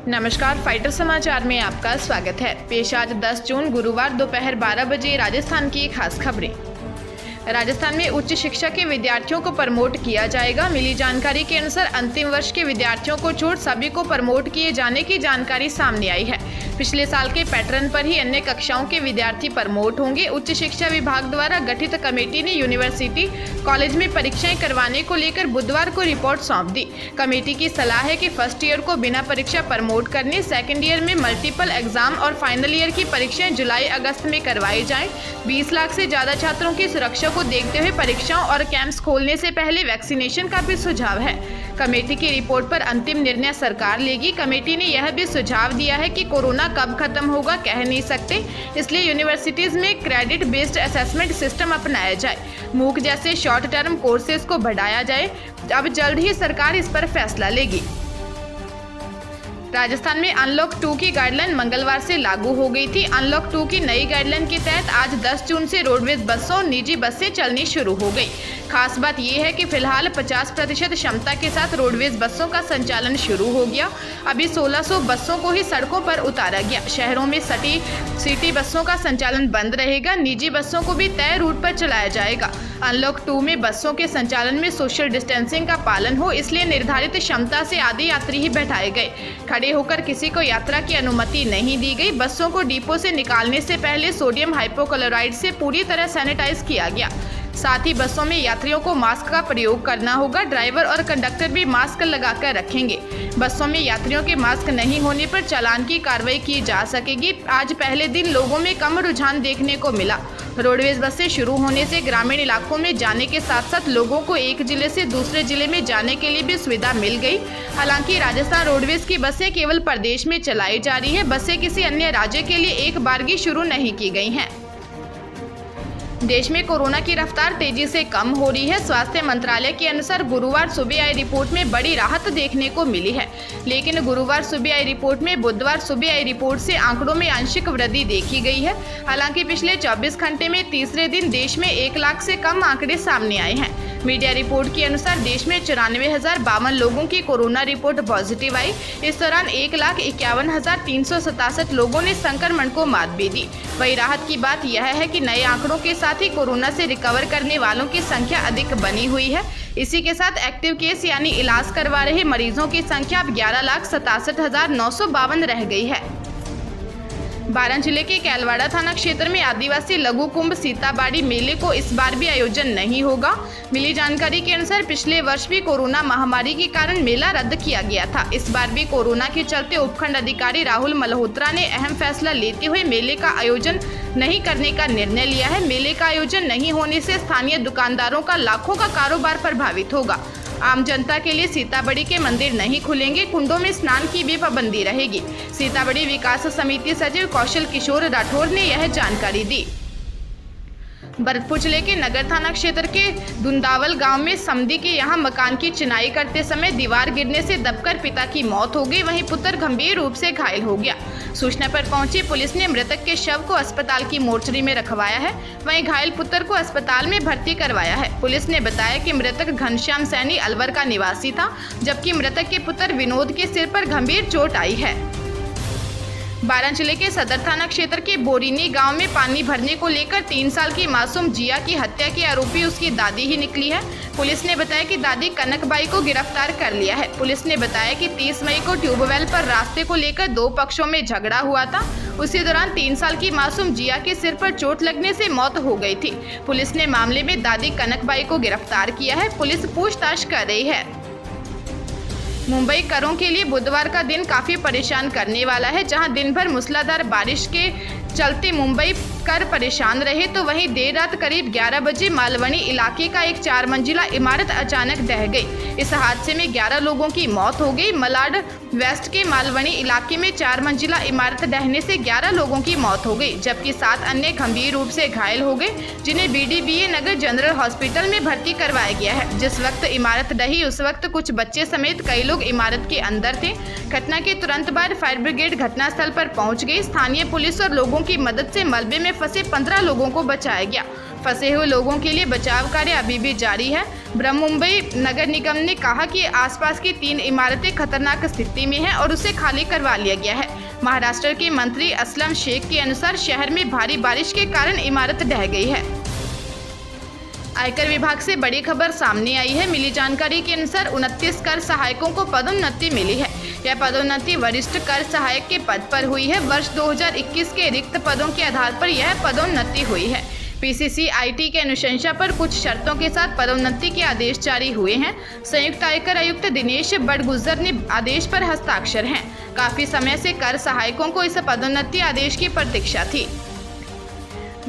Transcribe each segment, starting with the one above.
नमस्कार, फाइटर समाचार में आपका स्वागत है। पेश आज 10 जून गुरुवार दोपहर 12 बजे राजस्थान की खास खबरें। राजस्थान में उच्च शिक्षा के विद्यार्थियों को प्रमोट किया जाएगा। मिली जानकारी के अनुसार अंतिम वर्ष के विद्यार्थियों को छोड़ सभी को प्रमोट किए जाने की जानकारी सामने आई है। पिछले साल के पैटर्न पर ही अन्य कक्षाओं के विद्यार्थी प्रमोट होंगे। उच्च शिक्षा विभाग द्वारा गठित कमेटी ने यूनिवर्सिटी कॉलेज में परीक्षाएं करवाने को लेकर बुधवार को रिपोर्ट सौंप दी। कमेटी की सलाह है कि फर्स्ट ईयर को बिना परीक्षा प्रमोट करने, सेकेंड ईयर में मल्टीपल एग्जाम और फाइनल ईयर की परीक्षाएं जुलाई अगस्त में करवाई जाएं। 20 लाख से ज्यादा छात्रों की सुरक्षा को देखते हुए परीक्षाओं और कैंप्स खोलने से पहले वैक्सीनेशन का भी सुझाव है। कमेटी की रिपोर्ट पर अंतिम निर्णय सरकार लेगी। कमेटी ने यह भी सुझाव दिया है कि कोरोना कब खत्म होगा कह नहीं सकते, इसलिए यूनिवर्सिटीज में क्रेडिट बेस्ड असेसमेंट सिस्टम अपनाया जाए। मूक जैसे शॉर्ट टर्म कोर्सेज को बढ़ाया जाए। अब जल्द ही सरकार इस पर फैसला लेगी। राजस्थान में अनलॉक 2 की गाइडलाइन मंगलवार से लागू हो गई थी। अनलॉक 2 की नई गाइडलाइन के तहत आज 10 जून से रोडवेज बसों और निजी बसें चलनी शुरू हो गई। खास बात यह है कि फिलहाल 50% क्षमता के साथ रोडवेज बसों का संचालन शुरू हो गया। अभी 1600 बसों को ही सड़कों पर उतारा गया। शहरों में सिटी बसों का संचालन बंद रहेगा। निजी बसों को भी तय रूट पर चलाया जाएगा। अनलॉक 2 में बसों के संचालन में सोशल डिस्टेंसिंग का पालन हो, इसलिए निर्धारित क्षमता से आधे यात्री ही बैठाए गए। खड़े होकर किसी को यात्रा की अनुमति नहीं दी गई। बसों को डिपो से निकालने से पहले सोडियम हाइपोक्लोराइड से पूरी तरह सैनिटाइज किया गया। साथ ही बसों में यात्रियों को मास्क का प्रयोग करना होगा। ड्राइवर और कंडक्टर भी मास्क लगाकर रखेंगे। बसों में यात्रियों के मास्क नहीं होने पर चालान की कार्रवाई की जा सकेगी। आज पहले दिन लोगों में कम रुझान देखने को मिला। रोडवेज बसें शुरू होने से ग्रामीण इलाकों में जाने के साथ साथ लोगों को एक जिले से दूसरे जिले में जाने के लिए भी सुविधा मिल गई। हालांकि राजस्थान रोडवेज की बसें केवल प्रदेश में चलाई जा रही है। बसें किसी अन्य राज्य के लिए एक बारगी शुरू नहीं की गई हैं। देश में कोरोना की रफ्तार तेजी से कम हो रही है। स्वास्थ्य मंत्रालय के अनुसार गुरुवार सुबह आई रिपोर्ट में बड़ी राहत देखने को मिली है, लेकिन गुरुवार सुबह आई रिपोर्ट में बुधवार सुबह आई रिपोर्ट से आंकड़ों में आंशिक वृद्धि देखी गई है। हालांकि पिछले 24 घंटे में तीसरे दिन देश में 1 लाख से कम आंकड़े सामने आए हैं। मीडिया रिपोर्ट के अनुसार देश में 94,052 लोगों की कोरोना रिपोर्ट पॉजिटिव आई। इस दौरान 1,51,367 लोगों ने संक्रमण को मात भी दी। वही राहत की बात यह है कि नए आंकड़ों के साथ ही कोरोना से रिकवर करने वालों की संख्या अधिक बनी हुई है। इसी के साथ एक्टिव केस यानी इलाज करवा रहे मरीजों की संख्या अब 11,67,952 रह गई है। बारन जिले के कैलवाड़ा थाना क्षेत्र में आदिवासी लघु कुंभ सीताबाड़ी मेले को इस बार भी आयोजन नहीं होगा। मिली जानकारी के अनुसार पिछले वर्ष भी कोरोना महामारी के कारण मेला रद्द किया गया था। इस बार भी कोरोना के चलते उपखंड अधिकारी राहुल मल्होत्रा ने अहम फैसला लेते हुए मेले का आयोजन नहीं करने का निर्णय लिया है। मेले का आयोजन नहीं होने से स्थानीय दुकानदारों का लाखों का कारोबार प्रभावित होगा। आम जनता के लिए सीताबड़ी के मंदिर नहीं खुलेंगे। कुंडों में स्नान की भी पाबंदी रहेगी। सीताबड़ी विकास समिति सचिव कौशल किशोर राठौर ने यह जानकारी दी। भरतपुर जिले के नगर थाना क्षेत्र के दुंदावल गांव में समधी के यहां मकान की चिनाई करते समय दीवार गिरने से दबकर पिता की मौत हो गई। वहीं पुत्र गंभीर रूप से घायल हो गया। सूचना पर पहुंची पुलिस ने मृतक के शव को अस्पताल की मोर्चरी में रखवाया है। वहीं घायल पुत्र को अस्पताल में भर्ती करवाया है। पुलिस ने बताया कि मृतक घनश्याम सैनी अलवर का निवासी था, जबकि मृतक के पुत्र विनोद के सिर पर गंभीर चोट आई है। बारन जिले के सदर थाना क्षेत्र के बोरीनी गांव में पानी भरने को लेकर 3 साल की मासूम जिया की हत्या की आरोपी उसकी दादी ही निकली है। पुलिस ने बताया कि दादी कनकबाई को गिरफ्तार कर लिया है। पुलिस ने बताया कि 30 मई को ट्यूबवेल पर रास्ते को लेकर 2 पक्षों में झगड़ा हुआ था। उसी दौरान 3 साल की मासूम जिया के सिर पर चोट लगने से मौत हो गई थी। पुलिस ने मामले में दादी कनकबाई को गिरफ्तार किया है। पुलिस पूछताछ कर रही है। मुंबई करों के लिए बुधवार का दिन काफी परेशान करने वाला है। जहां दिन भर मूसलाधार बारिश के चलते मुंबई कर परेशान रहे, तो वहीं देर रात करीब 11 बजे मालवनी इलाके का एक 4 मंजिला इमारत अचानक ढह गई। इस हादसे में 11 लोगों की मौत हो गई। मलाड वेस्ट के मालवनी इलाके में 4 मंजिला इमारत ढहने से 11 लोगों की मौत हो गई, जबकि 7 अन्य गंभीर रूप से घायल हो गए, जिन्हें BDBA नगर जनरल हॉस्पिटल में भर्ती करवाया गया है। जिस वक्त इमारत ढही उस वक्त कुछ बच्चे समेत कई लोग इमारत के अंदर थे। घटना के तुरंत बाद फायर ब्रिगेड घटनास्थल पर पहुंच गई। स्थानीय पुलिस और लोगों की मदद से मलबे में फंसे 15 लोगों को बचाया गया। फंसे हुए लोगों के लिए बचाव कार्य अभी भी जारी है। बृहन्मुंबई नगर निगम ने कहा कि आसपास की 3 इमारतें खतरनाक स्थिति में हैं और उसे खाली करवा लिया गया है। महाराष्ट्र के मंत्री असलम शेख के अनुसार शहर में भारी बारिश के कारण इमारत ढह गई है। आयकर विभाग से बड़ी खबर सामने आई है। मिली जानकारी के अनुसार 29 कर सहायकों को पदोन्नति मिली है। यह पदोन्नति वरिष्ठ कर सहायक के पद पर हुई है। वर्ष 2021 के रिक्त पदों के आधार पर यह पदोन्नति हुई है। PCCIT के अनुशंसा पर कुछ शर्तों के साथ पदोन्नति के आदेश जारी हुए हैं। संयुक्त आयकर आयुक्त दिनेश बड़गुजर ने आदेश पर हस्ताक्षर हैं। काफी समय से कर सहायकों को इस पदोन्नति आदेश की प्रतीक्षा थी।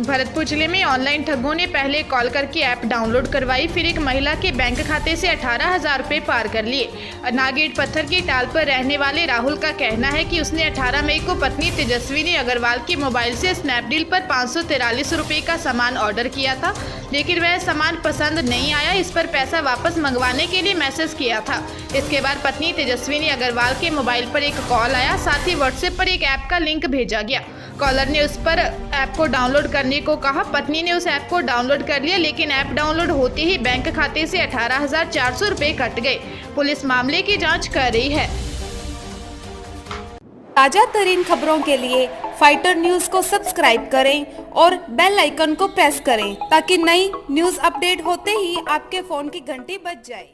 भरतपुर जिले में ऑनलाइन ठगों ने पहले कॉल करके ऐप डाउनलोड करवाई, फिर एक महिला के बैंक खाते से 18,000 रुपये पार कर लिए। नागेट पत्थर की टाल पर रहने वाले राहुल का कहना है कि उसने 18 मई को पत्नी तेजस्विनी अग्रवाल के मोबाइल से स्नैपडील पर 543 रुपये का सामान ऑर्डर किया था, लेकिन वह सामान पसंद नहीं आया। इस पर पैसा वापस मंगवाने के लिए मैसेज किया था। इसके बाद पत्नी तेजस्विनी अग्रवाल के मोबाइल पर एक कॉल आया, साथ ही व्हाट्सएप पर एक ऐप का लिंक भेजा गया। कॉलर ने उस पर ऐप को डाउनलोड करने को कहा। पत्नी ने उस ऐप को डाउनलोड कर लिया, लेकिन ऐप डाउनलोड होते ही बैंक खाते से 18,400 रुपये कट गए। पुलिस मामले की जांच कर रही है। ताजा तरीन खबरों के लिए फाइटर न्यूज को सब्सक्राइब करें और बेल आइकन को प्रेस करें ताकि नई न्यूज अपडेट होते ही आपके फोन की घंटी बज जाए।